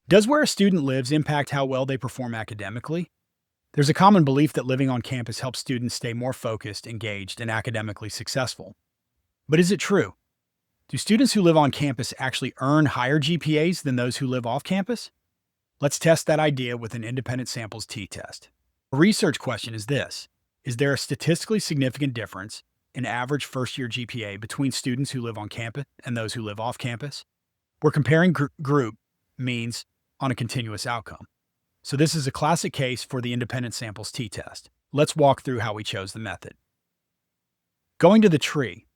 Does where a student lives impact how well they perform academically? There's a common belief that living on campus helps students stay more focused, engaged, and academically successful. But is it true? Do students who live on campus actually earn higher GPAs than those who live off campus? Let's test that idea with an independent samples t-test. A research question is this: is there a statistically significant difference in average first-year GPA between students who live on campus and those who live off campus? We're comparing group means on a continuous outcome. So this is a classic case for the independent samples t-test. Let's walk through how we chose the method. Going to the tree,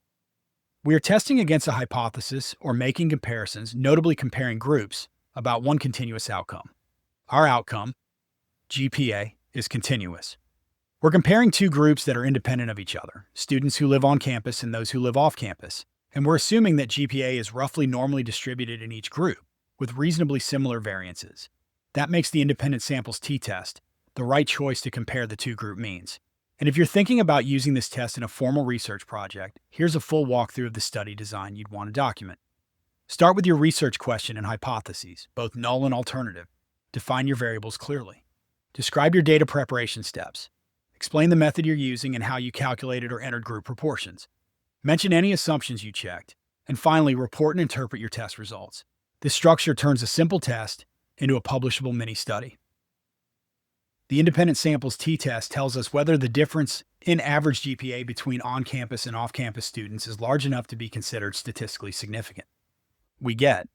we are testing against a hypothesis or making comparisons, notably comparing groups, about one continuous outcome. Our outcome, GPA, is continuous. We're comparing two groups that are independent of each other, students who live on campus and those who live off campus, and we're assuming that GPA is roughly normally distributed in each group, with reasonably similar variances. That makes the independent samples t-test the right choice to compare the two group means. And if you're thinking about using this test in a formal research project, here's a full walkthrough of the study design you'd want to document. Start with your research question and hypotheses, both null and alternative. Define your variables clearly. Describe your data preparation steps. Explain the method you're using and how you calculated or entered group proportions. Mention any assumptions you checked. And finally, report and interpret your test results. This structure turns a simple test into a publishable mini-study. The independent samples t-test tells us whether the difference in average GPA between on-campus and off-campus students is large enough to be considered statistically significant. We get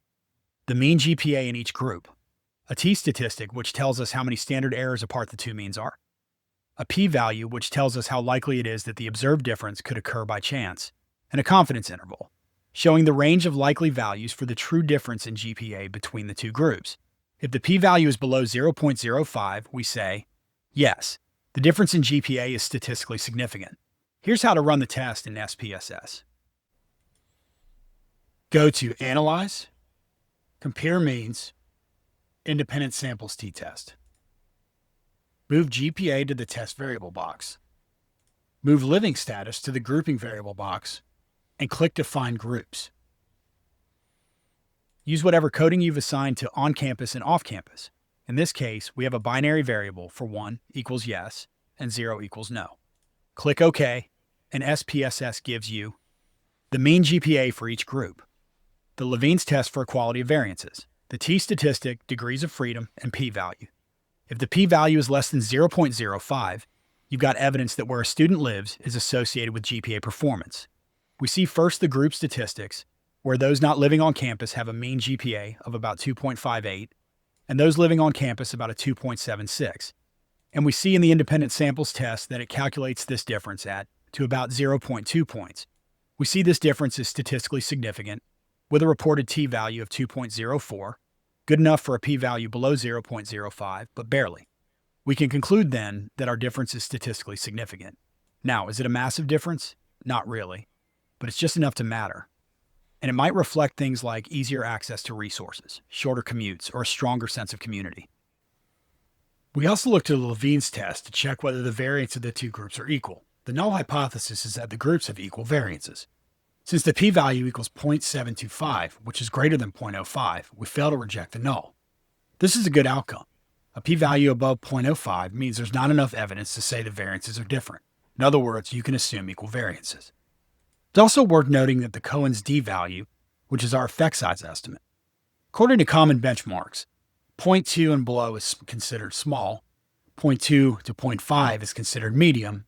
the mean GPA in each group, a t-statistic which tells us how many standard errors apart the two means are, a p-value which tells us how likely it is that the observed difference could occur by chance, and a confidence interval, showing the range of likely values for the true difference in GPA between the two groups. If the p-value is below 0.05, we say, yes, the difference in GPA is statistically significant. Here's how to run the test in SPSS. Go to Analyze, Compare Means, Independent Samples t-test. Move GPA to the test variable box. Move living status to the grouping variable box, and click Define Groups. Use whatever coding you've assigned to on-campus and off-campus. In this case, we have a binary variable for 1 equals yes and 0 equals no. Click OK, and SPSS gives you the mean GPA for each group, the Levene's test for equality of variances, the t-statistic, degrees of freedom, and p-value. If the p-value is less than 0.05, you've got evidence that where a student lives is associated with GPA performance. We see first the group statistics, where those not living on campus have a mean GPA of about 2.58, and those living on campus about a 2.76. And we see in the independent samples test that it calculates this difference to about 0.2 points. We see this difference is statistically significant, with a reported t-value of 2.04, good enough for a p-value below 0.05, but barely. We can conclude then that our difference is statistically significant. Now, is it a massive difference? Not really, but it's just enough to matter. And it might reflect things like easier access to resources, shorter commutes, or a stronger sense of community. We also look to the Levene's test to check whether the variance of the two groups are equal. The null hypothesis is that the groups have equal variances. Since the p-value equals 0.725, which is greater than 0.05, we fail to reject the null. This is a good outcome. A p-value above 0.05 means there's not enough evidence to say the variances are different. In other words, you can assume equal variances. It's also worth noting that the Cohen's d value, which is our effect size estimate. According to common benchmarks, 0.2 and below is considered small, 0.2 to 0.5 is considered medium,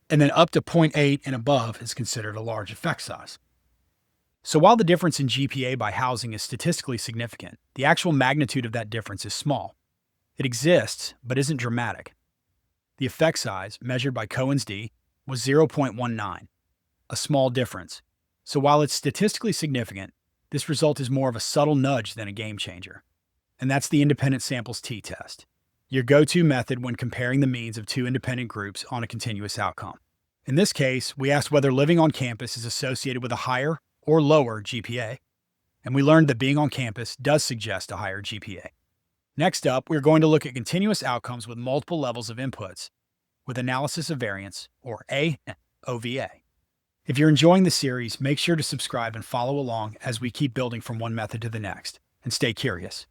and then up to 0.8 and above is considered a large effect size. So while the difference in GPA by housing is statistically significant, the actual magnitude of that difference is small. It exists, but isn't dramatic. The effect size, measured by Cohen's d, was 0.19, a small difference. So while it's statistically significant, this result is more of a subtle nudge than a game changer. And that's the independent samples t-test, your go-to method when comparing the means of two independent groups on a continuous outcome. In this case, we asked whether living on campus is associated with a higher or lower GPA, and we learned that being on campus does suggest a higher GPA. Next up, we're going to look at continuous outcomes with multiple levels of inputs with analysis of variance, or AOVA. If you're enjoying the series, make sure to subscribe and follow along as we keep building from one method to the next, and stay curious.